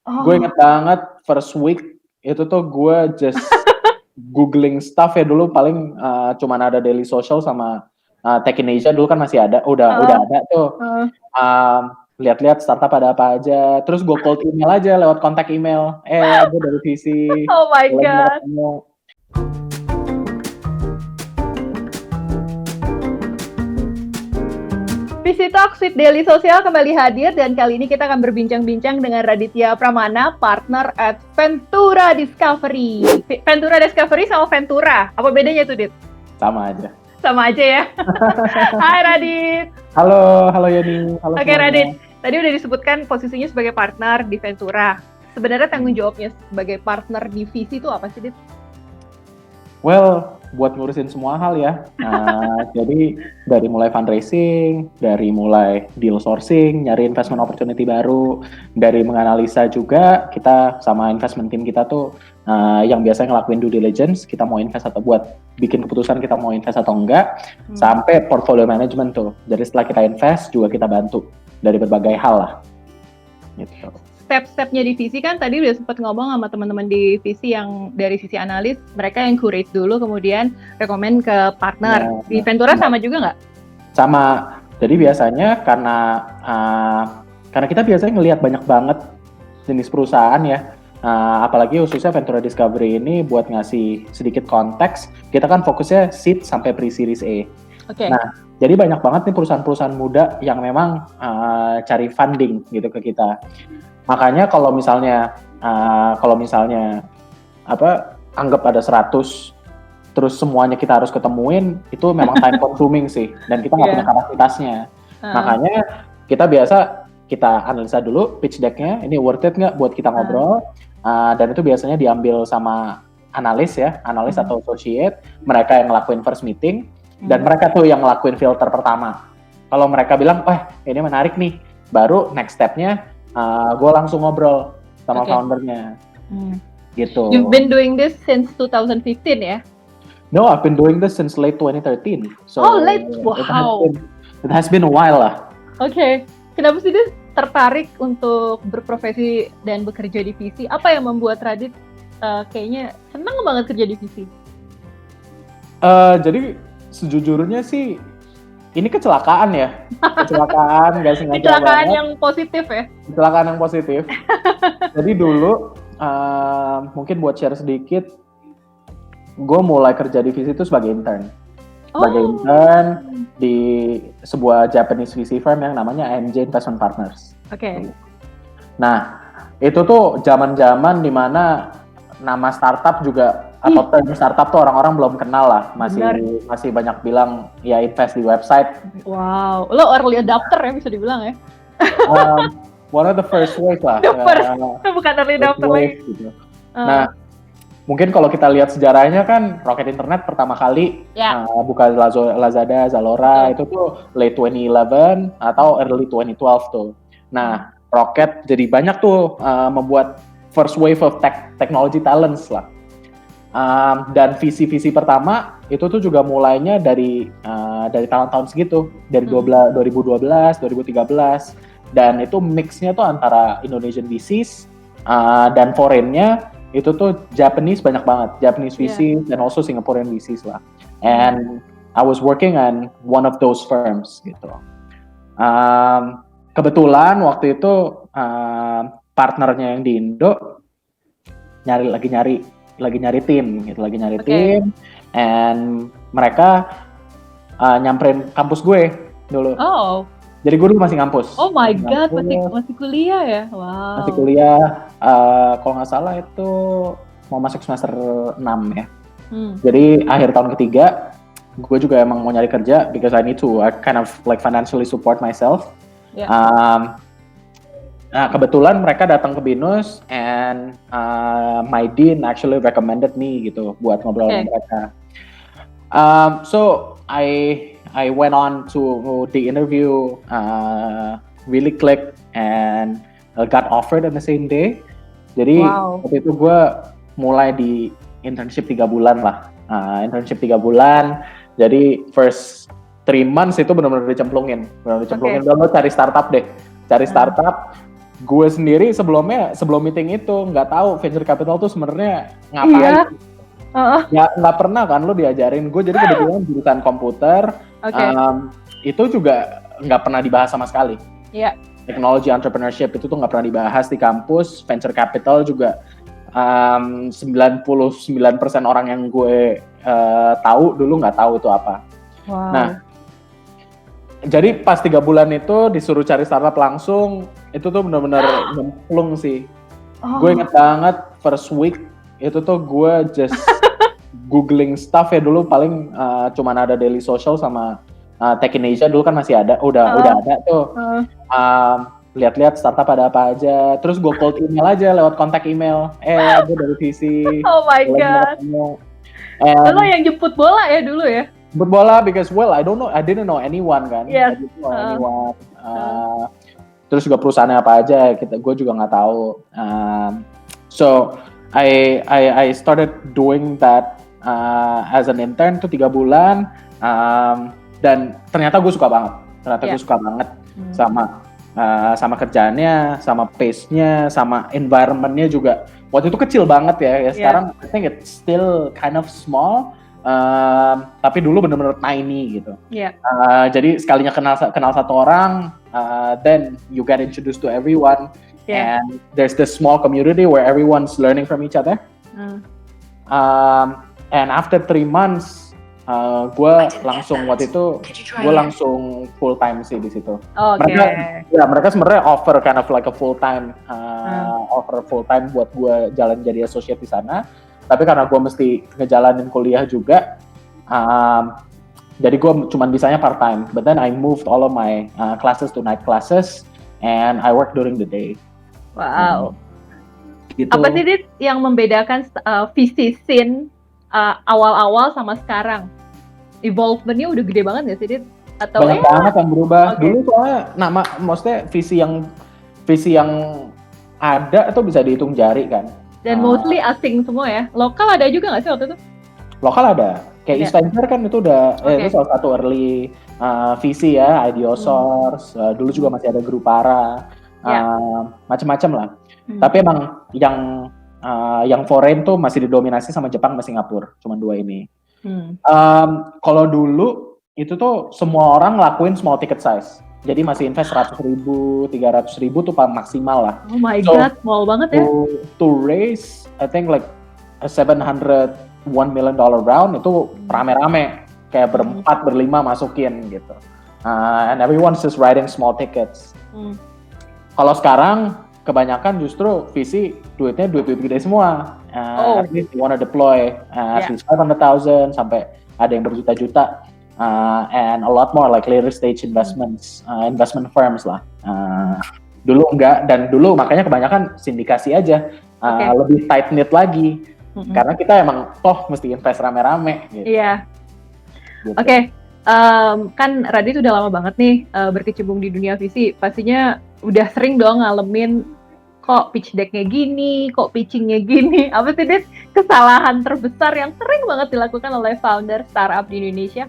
Gue Oh. inget banget first week itu tuh gue just googling stuff ya dulu paling cuman ada Daily Social sama Tech in Asia dulu kan masih ada, udah Heeh, ada tuh. heeh. Lihat-lihat startup ada apa aja, terus gue cold email aja lewat kontak email, gue dari VC, Oh my boleh nggak God. ketemu. VC Talks with Daily Social kembali hadir dan kali ini kita akan berbincang-bincang dengan Raditya Pramana, partner at Ventura Discovery. Ventura Discovery sama Ventura, apa bedanya tuh, Dit? Sama aja. Sama aja ya. Hai Radit. Halo Yeni. Halo Oke semuanya. Radit, tadi udah disebutkan posisinya sebagai partner di Ventura. Sebenarnya tanggung jawabnya sebagai partner di VC itu apa sih, Dit? Well, buat ngurusin semua hal ya. Jadi dari mulai fundraising, dari mulai deal sourcing, nyari investment opportunity baru, dari menganalisa juga kita sama investment team kita tuh yang biasanya ngelakuin due diligence, kita mau invest atau buat bikin keputusan kita mau invest atau enggak, sampai portfolio management tuh. Jadi setelah kita invest juga kita bantu dari berbagai hal lah. Gitu. Step-stepnya di VC kan tadi udah sempat ngomong sama teman-teman di VC yang dari sisi analis, mereka yang curate dulu kemudian rekomen ke partner. Nah, Di Ventura sama juga nggak? Sama. Jadi biasanya karena kita biasanya ngelihat banyak banget jenis perusahaan ya. Apalagi khususnya Ventura Discovery ini buat ngasih sedikit konteks, kita kan fokusnya seed sampai pre-series A. Oke. Nah, jadi banyak banget nih perusahaan-perusahaan muda yang memang cari funding gitu ke kita. Makanya kalau misalnya anggap ada 100 terus semuanya kita harus ketemuin, itu memang time consuming sih, dan kita nggak punya kapasitasnya. Makanya kita analisa dulu pitch deck-nya, ini worth it nggak buat kita ngobrol, dan itu biasanya diambil sama analis atau associate, mereka yang ngelakuin first meeting, dan mereka tuh yang ngelakuin filter pertama. Kalau mereka bilang, ini menarik nih, baru next step-nya gue langsung ngobrol sama foundernya. Gitu. You've been doing this since 2015 ya? No, I've been doing this since late 2013. So late, wow. It has been a while lah. Oke. Kenapa sih dia tertarik untuk berprofesi dan bekerja di VC? Apa yang membuat Radit kayaknya senang banget kerja di VC? Jadi sejujurnya sih ini kecelakaan ya. Kecelakaan gak sengaja banget. Kecelakaan yang positif ya? Kecelakaan yang positif. Jadi dulu mungkin buat share sedikit, gue mulai kerja di VC itu sebagai intern. Sebagai intern di sebuah Japanese VC firm yang namanya AMJ Investment Partners. Oke. Nah, itu tuh zaman-zaman dimana nama startup juga atau term startup tuh orang-orang belum kenal lah, masih banyak bilang ya invest di website. Wow, lo early adopter ya bisa dibilang ya? One of the first wave lah. Bukan early adopter lagi. Gitu. Nah, mungkin kalau kita lihat sejarahnya kan Rocket Internet pertama kali buka Lazada, Zalora itu tuh late 2011 atau early 2012 tuh. Nah, Rocket jadi banyak tuh membuat first wave of technology talents lah. Dan visi pertama itu tuh juga mulainya dari tahun-tahun segitu, dari 2012, 2013, dan itu mixnya tuh antara Indonesian VCs dan foreign-nya itu tuh Japanese banyak banget, Japanese VCs dan also Singaporean VCs lah. And I was working on one of those firms gitu. Kebetulan waktu itu partnernya yang di Indo lagi nyari tim, and mereka nyamperin kampus gue dulu. Jadi gue dulu masih ngampus. Oh my God, masih kuliah ya? Wow. Masih kuliah, kalau nggak salah itu mau masuk semester 6 ya. Jadi akhir tahun ketiga, gue juga emang mau nyari kerja because I need to kind of like financially support myself. Nah, kebetulan mereka datang ke BINUS and my dean actually recommended me gitu buat ngobrol sama mereka. So I went on to the interview, really clicked and got offered on the same day. Jadi waktu itu gue mulai di internship 3 bulan lah. Jadi first 3 months itu benar-benar dicemplungin. Udah lo cari startup deh. Startup. gue sendiri sebelum meeting itu nggak tahu venture capital tuh sebenarnya ngapain. Nggak pernah kan lo diajarin. Gue jadi kebetulan jurusan komputer. Itu juga nggak pernah dibahas sama sekali. Technology entrepreneurship itu tuh nggak pernah dibahas di kampus. Venture capital juga 99% orang yang gue tahu dulu nggak tahu itu apa. Nah, jadi pas 3 bulan itu disuruh cari startup langsung, itu tuh benar-benar nyemplung sih. Gue inget banget first week itu tuh gue just googling stuff ya dulu paling cuman ada Daily Social sama Tech in Asia dulu kan masih ada, udah ada tuh. Lihat-lihat startup ada apa aja, terus gue cold email aja lewat kontak email. Gue dari VC. Oh my god. Lo yang jemput bola ya dulu ya? Jemput bola because I didn't know anyone kan. Yes. I didn't know anyone. Terus juga perusahaannya apa aja, gue juga nggak tahu. So I started doing that as an intern tuh 3 bulan. Dan ternyata gue suka banget. Gue suka banget sama kerjaannya, sama pace-nya, sama environment-nya juga. Waktu itu kecil banget ya. Sekarang I think it's still kind of small, tapi dulu bener-bener tiny gitu. Jadi sekalinya kenal satu orang, then you get introduced to everyone, and there's this small community where everyone's learning from each other. And after 3 months, gue langsung waktu itu langsung full time sih di situ. Mereka sebenarnya offer kind of like a full time buat gue jalan jadi associate di sana. Tapi karena gue mesti ngejalanin kuliah juga, jadi gue cuman bisanya part time. But then I moved all of my classes to night classes and I work during the day. Wow. Gitu. Apa sih Dit yang membedakan VC scene awal-awal sama sekarang? Evolvement-nya udah gede banget nggak sih, Dit? Atau banyak banget yang berubah. Dulu soalnya maksudnya visi yang ada itu bisa dihitung jari kan. Dan mostly asing semua ya. Lokal ada juga nggak sih waktu itu? Lokal ada. Kayak East Venture kan itu udah itu salah satu early visi ya, Ideosource. Dulu juga masih ada Grupara. Macam-macam lah. Tapi emang yang foreign tuh masih didominasi sama Jepang sama Singapura, cuma 2 ini. Kalau dulu itu tuh semua orang ngelakuin small ticket size, jadi masih invest 100.000, 300.000 tuh maksimal lah. Oh my god, small banget ya. To raise, I think like a $701 million round itu rame-rame, kayak berempat berlima masukin gitu, and everyone's just writing small tickets. Kalau sekarang kebanyakan justru VC duit gede semua. At least you wanna deploy at least 500,000 sampai ada yang berjuta-juta, and a lot more like later stage investments, investment firms lah. Dulu enggak, dan dulu makanya kebanyakan sindikasi aja, lebih tight knit lagi, karena kita emang toh mesti invest rame-rame. Gitu. Iya. Gitu. Oke. Kan Radit udah lama banget nih berkecimpung di dunia VC, pastinya udah sering dong ngalamin kok pitch deck-nya gini, kok pitching-nya gini. Apa sih Dit kesalahan terbesar yang sering banget dilakukan oleh founder startup di Indonesia?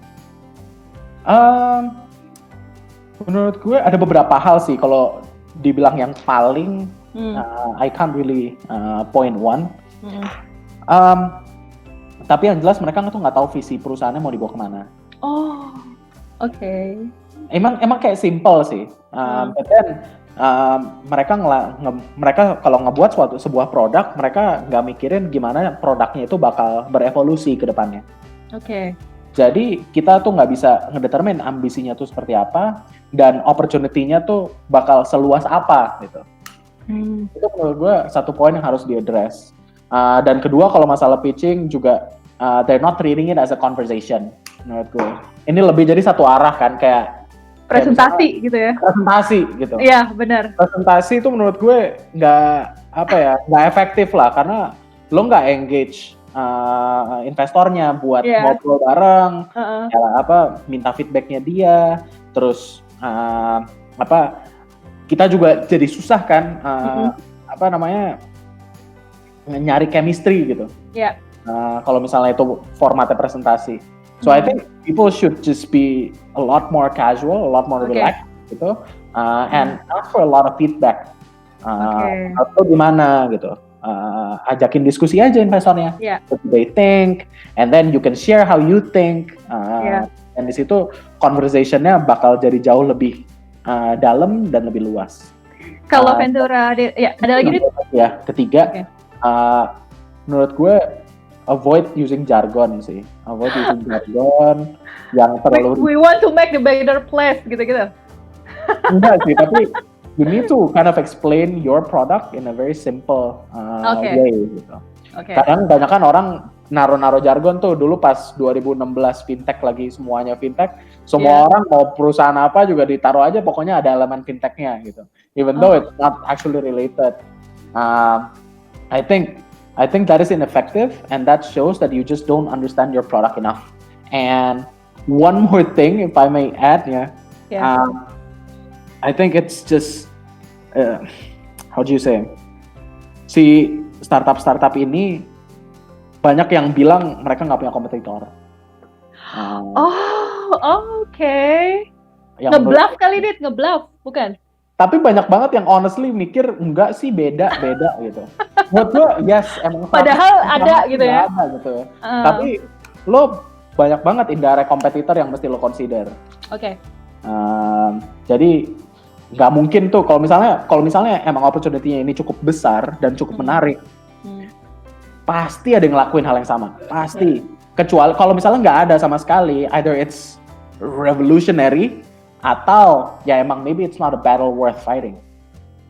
Menurut gue ada beberapa hal sih. Kalau dibilang yang paling, I can't really point one. Tapi yang jelas mereka tuh nggak tahu visi perusahaannya mau dibawa kemana. Oh, oke. Emang kayak simple sih. But then mereka kalau ngebuat sebuah produk, mereka nggak mikirin gimana produknya itu bakal berevolusi ke depannya. Oke. Jadi kita tuh nggak bisa ngedetermine ambisinya tuh seperti apa dan opportunity-nya tuh bakal seluas apa gitu. Itu menurut gue satu poin yang harus diaddress. Dan kedua, kalau masalah pitching juga they're not treating it as a conversation menurut gue. Ini lebih jadi satu arah kan, kayak presentasi gitu ya. Presentasi gitu. Iya, benar. Presentasi itu menurut gue nggak efektif lah, karena lo nggak engage investornya buat ngobrol bareng, minta feedbacknya dia, terus kita juga jadi susah kan, nyari chemistry gitu. Iya. Kalau misalnya itu formatnya presentasi. So I think people should just be a lot more casual, a lot more relaxed gitu, and ask for a lot of feedback. Atau gimana gitu. Ajakin diskusi aja investornya. What do they think, and then you can share how you think. Dan di situ conversation-nya bakal jadi jauh lebih dalam dan lebih luas. Kalau Ventura, ada lagi? Ya, ketiga, menurut gue avoid using jargon sih. Avoid using jargon yang terlalu. We want to make the better place, gitu-gitu. Enggak sih, tapi you need to kind of explain your product in a very simple way gitu. Kadang banyak kan orang naro jargon tuh dulu pas 2016 fintech lagi semuanya fintech, semua orang mau perusahaan apa juga ditaruh aja pokoknya ada elemen fintechnya gitu. Even though it's not actually related. I think that is ineffective, and that shows that you just don't understand your product enough. And one more thing, if I may add, I think it's just how do you say? Si startup ini banyak yang bilang mereka nggak punya kompetitor. Ngebluff kali Dit, ngebluff, bukan? Tapi banyak banget yang honestly mikir enggak sih beda gitu. Buat gue yes emang. Padahal ada gitu ya. Ada gitu ya. Tapi lo banyak banget indirect kompetitor yang mesti lo consider. Jadi nggak mungkin tuh kalau misalnya emang opportunity-nya ini cukup besar dan cukup menarik, pasti ada yang ngelakuin hal yang sama, pasti. Kecuali kalau misalnya nggak ada sama sekali, either it's revolutionary atau ya emang maybe it's not a battle worth fighting.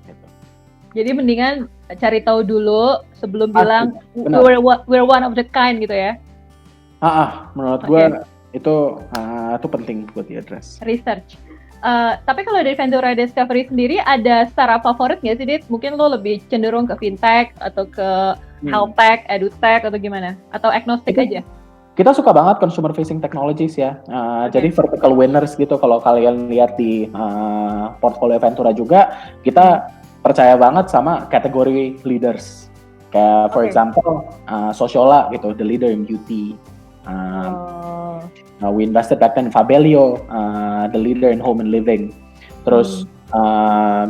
Gitu. Jadi mendingan cari tahu dulu sebelum bilang we're one of the kind gitu ya. Menurut gue itu penting buat di-address. Research. Tapi kalau dari Ventura Discovery sendiri ada startup favorit nggak sih, Dit? Mungkin lo lebih cenderung ke fintech atau ke health tech, edutech atau gimana? Atau agnostik aja? Kita suka banget consumer facing technologies ya. Jadi vertical winners gitu. Kalau kalian lihat di portfolio Ventura juga, kita percaya banget sama kategori leaders. Kayak for example, Sociola gitu, the leader in beauty. We invested back then in Fabelio, the leader in home and living. Terus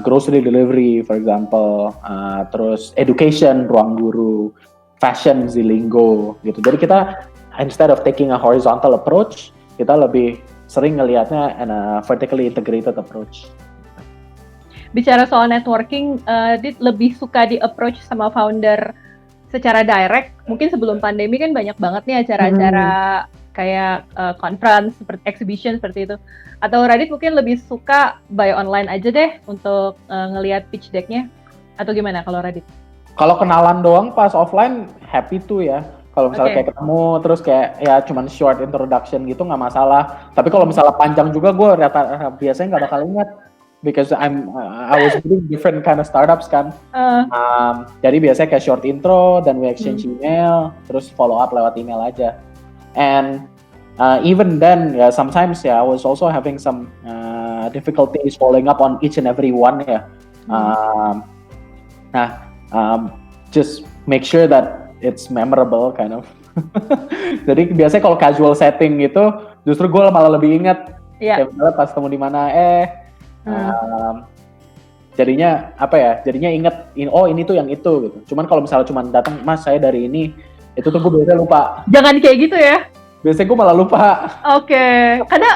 grocery delivery, for example. Terus education, Ruang Guru. Fashion, Zilingo gitu. Jadi kita instead of taking a horizontal approach, kita lebih sering ngelihatnya in a vertically integrated approach. Bicara soal networking, Dit lebih suka di approach sama founder secara direct. Mungkin sebelum pandemi kan banyak banget nih acara-acara kayak conference, seperti exhibition seperti itu. Atau Radit mungkin lebih suka buy online aja deh untuk ngelihat pitch deck-nya. Atau gimana kalau Radit? Kalau kenalan doang pas offline happy tuh ya. Kalau misalnya kayak ketemu terus kayak ya cuman short introduction gitu nggak masalah. Tapi kalau misalnya panjang juga gue biasanya nggak bakal ingat because I was doing different kind of startups kan. Jadi biasanya kayak short intro dan we exchange email terus follow up lewat email aja. And even then ya sometimes ya I was also having some difficulties following up on each and every one ya. Just make sure that it's memorable kind of. Jadi biasanya kalau casual setting gitu, justru gue malah lebih ingat. Kayak misalnya pas ketemu di mana, jadinya apa ya? Jadinya inget, ini tuh yang itu gitu. Cuman kalau misalnya cuma datang, Mas saya dari ini, itu tuh gue biasanya lupa. Jangan kayak gitu ya. Biasanya gue malah lupa. Karena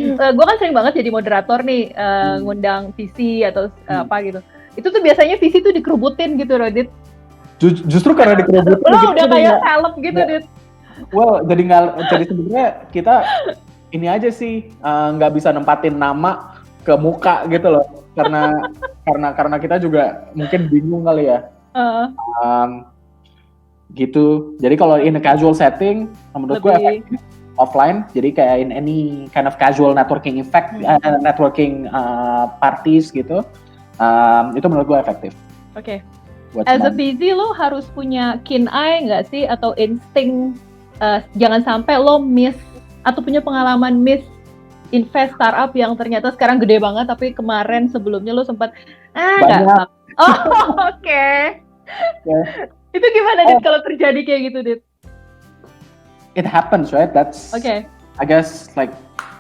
gue kan sering banget jadi moderator nih, ngundang visi atau apa gitu. Itu tuh biasanya visi tuh dikerubutin gitu, Rodit. Justru karena dikerubutin gitu, udah kayak salep gitu, Dit. Well, jadi sebenarnya kita ini aja sih nggak bisa nempatin nama ke muka gitu loh, karena kita juga mungkin bingung kali ya. Gitu. Jadi kalau in a casual setting, menurut gue efektif offline. Jadi kayak in any kind of casual networking networking parties gitu, itu menurut gue efektif. As a VC lo harus punya keen eye nggak sih atau insting jangan sampai lo miss atau punya pengalaman miss invest startup yang ternyata sekarang gede banget tapi kemarin sebelumnya lo sempat nggak. Itu gimana Dit kalau terjadi kayak gitu Dit? It happens, right? That's I guess like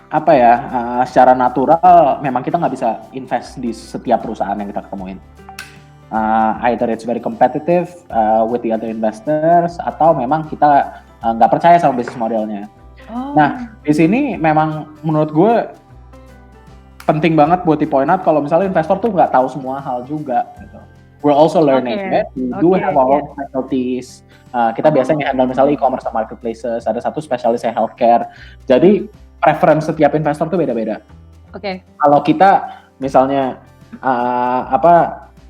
apa ya, secara natural memang kita nggak bisa invest di setiap perusahaan yang kita ketemuin. either it's very competitive with the other investors atau memang kita nggak percaya sama bisnis modelnya. Nah, di sini memang menurut gue penting banget buat di point out kalau misalnya investor tuh nggak tahu semua hal juga gitu. We're also learning, right? We do have our own specialties. Kita biasanya handle misalnya e-commerce dan marketplaces, ada satu spesialis yang healthcare. Jadi preference setiap investor tuh beda-beda. Kalau kita misalnya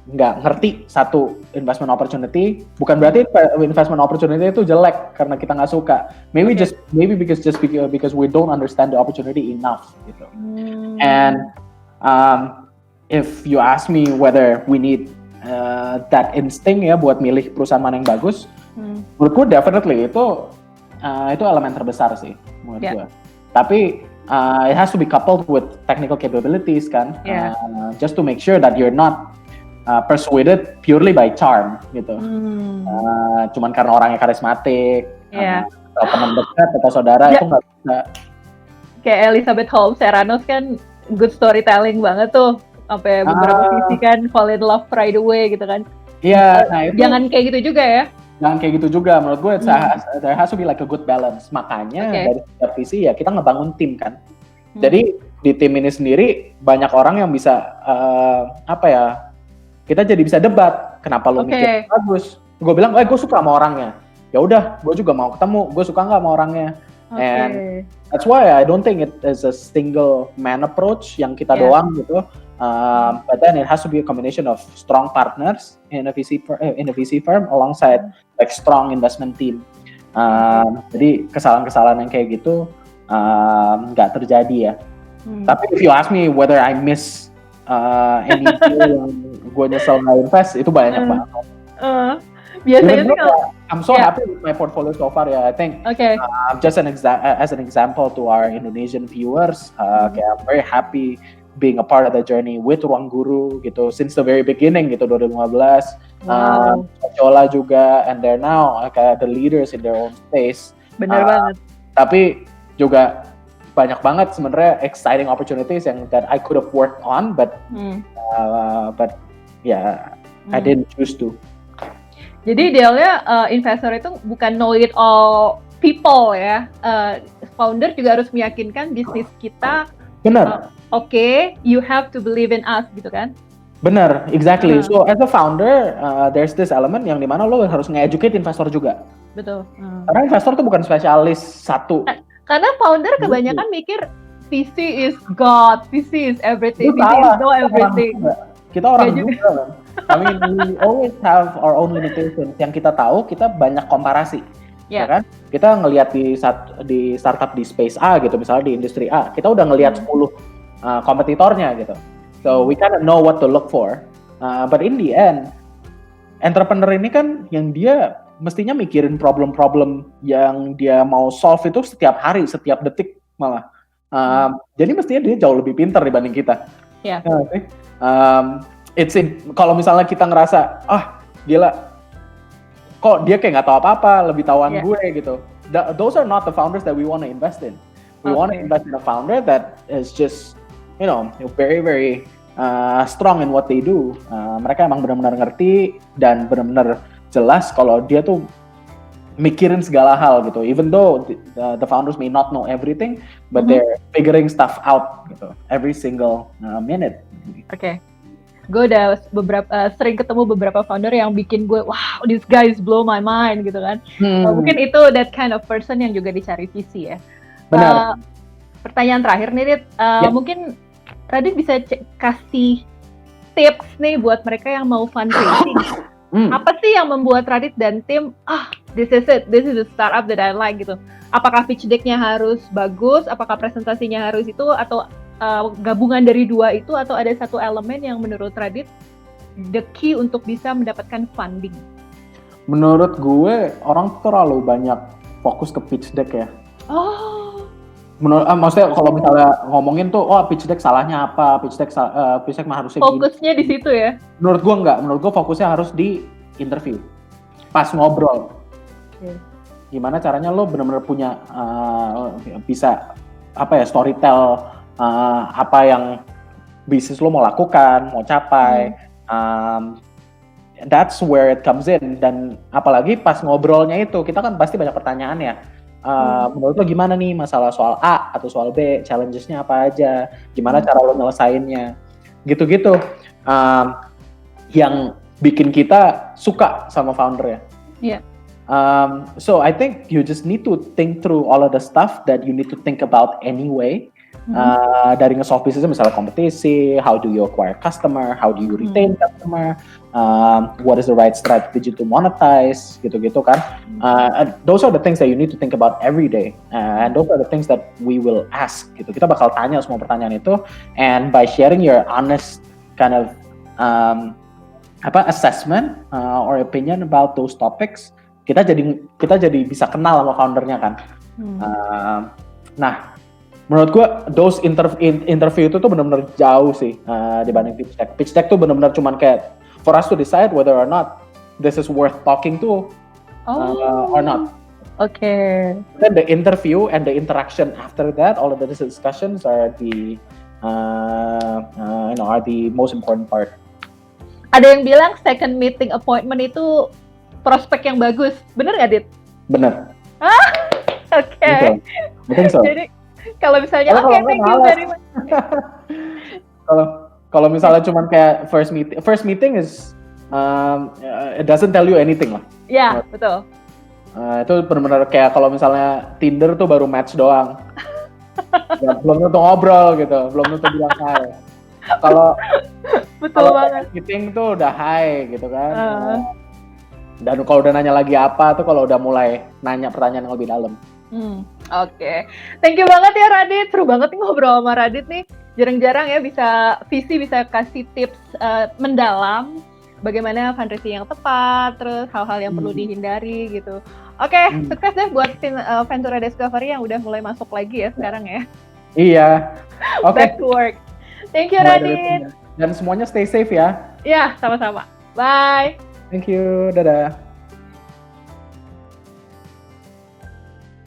nggak ngerti satu investment opportunity, bukan berarti investment opportunity itu jelek karena kita nggak suka. Maybe because we don't understand the opportunity enough gitu. And if you ask me whether we need that instinct ya buat milih perusahaan mana yang bagus, menurutku definitely itu elemen terbesar sih menurut gue. Tapi it has to be coupled with technical capabilities kan, just to make sure that you're not persuaded purely by charm gitu. Cuman karena orangnya karismatik, atau teman dekat atau saudara itu nggak bisa. Kayak Elizabeth Holmes, Serranos kan good storytelling banget tuh, sampai beberapa sisi kan fall in love right away gitu kan. Iya, nah itu. Jangan kayak gitu juga ya. Jangan kayak gitu juga, menurut gue there has to be like a good balance. Makanya dari setiap visi ya kita ngebangun tim kan. Jadi di tim ini sendiri banyak orang yang bisa kita jadi bisa debat, kenapa lu mikir bagus? Gue bilang, gue suka sama orangnya. Ya udah, gue juga mau ketemu, gue suka nggak sama orangnya. And that's why I don't think it is a single man approach yang kita doang gitu. But then it has to be a combination of strong partners in a VC firm alongside like strong investment team. Jadi kesalahan-kesalahan yang kayak gitu nggak terjadi ya. Tapi if you ask me whether I miss any deal yang gue nyesel nggak invest, itu banyak banget. Biasanya sih kalau I'm so happy with my portfolio so far ya. I think just as an example to our Indonesian viewers, I'm very happy being a part of the journey with Ruang Guru gitu since the very beginning gitu 2015. Cola juga, and they're now kayak the leaders in their own space. Bener banget. Tapi juga banyak banget sebenarnya exciting opportunities yang that I could have worked on, but I didn't choose to. Jadi idealnya investor itu bukan know it all people ya. Founder juga harus meyakinkan bisnis kita. Benar. You have to believe in us gitu kan? Benar, exactly. So as a founder, there's this element yang dimana lo harus nge-educate investor juga. Betul. Karena investor tuh bukan spesialis satu. Karena founder kebanyakan mikir VC is God, VC is everything, VC is know everything. Kita orang juga kan. I mean, we always have our own limitations. Yang kita tahu, kita banyak komparasi. Ya kan? Kita ngelihat di startup di space A gitu, misalnya di industri A, kita udah ngelihat 10 kompetitornya gitu. So we kind of know what to look for. But in the end, entrepreneur ini kan yang dia mestinya mikirin problem-problem yang dia mau solve itu setiap hari, setiap detik malah. Jadi mestinya dia jauh lebih pintar dibanding kita. Kalau misalnya kita ngerasa, gila, kok dia kayak nggak tahu apa-apa, lebih tahuan gue gitu. Those are not the founders that we want to invest in. We want to invest in a founder that is just, very very strong in what they do. Mereka emang benar-benar ngerti dan benar-benar jelas kalau dia tuh mikirin segala hal gitu. Even though the founders may not know everything, but they're figuring stuff out gitu every single minute. Gue udah sering ketemu beberapa founder yang bikin gue, wow, these guys blow my mind gitu kan. Mungkin itu that kind of person yang juga dicari VC ya. Benar. Pertanyaan terakhir nih, Rit. Mungkin Radit bisa kasih tips nih buat mereka yang mau fundraising. Apa sih yang membuat Radit dan tim, this is it, this is the startup that I like gitu. Apakah pitch deck-nya harus bagus, apakah presentasinya harus itu, atau gabungan dari dua itu, atau ada satu elemen yang menurut Radit the key untuk bisa mendapatkan funding? Menurut gue, orang terlalu banyak fokus ke pitch deck ya. Maksudnya kalau misalnya ngomongin tuh, pitch deck salahnya apa, pitch deck mah harusnya fokusnya gini. Di situ ya? Menurut gue enggak, menurut gue fokusnya harus di interview, pas ngobrol. Gimana caranya lo benar-benar punya bisa storytell apa yang bisnis lo mau lakukan, mau capai, that's where it comes in. Dan apalagi pas ngobrolnya itu, kita kan pasti banyak pertanyaan ya. Menurut lo gimana nih masalah soal A atau soal B, challenges-nya apa aja, gimana cara lo nyelesainnya, gitu-gitu. Yang bikin kita suka sama founder ya. Yeah. So I think you just need to think through all of the stuff that you need to think about anyway. Dari nge-solve bisnisnya misalnya kompetisi, how do you acquire customer, how do you retain customer, what is the right strategy to monetize, gitu-gitu kan. Those are the things that you need to think about every day, and those are the things that we will ask gitu. Kita bakal tanya semua pertanyaan itu, and by sharing your honest kind of assessment or opinion about those topics, kita jadi bisa kenal sama foundernya kan. Nah, menurut gue those interview itu tuh benar-benar jauh sih dibanding pitch deck. Pitch deck tuh benar-benar cuman kayak for us to decide whether or not this is worth talking to or not. Okay. Then the interview and the interaction after that, all of the discussions are the are the most important part. Ada yang bilang second meeting appointment itu prospek yang bagus, bener nggak, Dit? Bener. Oke. Betul. So. Jadi kalau misalnya thank you very much. Kalau misalnya cuman kayak first meeting is it doesn't tell you anything lah. Iya, betul. Itu benar-benar kayak kalau misalnya Tinder tuh baru match doang. Ya, belum tentu ngobrol gitu, belum tentu bilang hai. Betul banget. Meeting tuh udah hai gitu kan. Dan kalau udah nanya lagi apa tuh kalau udah mulai nanya pertanyaan yang lebih dalam. Oke. Thank you banget ya Radit. Seru banget nih ngobrol sama Radit nih. Jarang-jarang ya bisa kasih tips mendalam bagaimana fundraising yang tepat, terus hal-hal yang perlu dihindari gitu. Oke, sukses deh buat tim Ventura Discovery yang udah mulai masuk lagi ya sekarang ya. Iya. Oke. Back to work. Thank you Radit. Dan semuanya stay safe ya. Ya, sama-sama. Bye. Thank you. Dadah.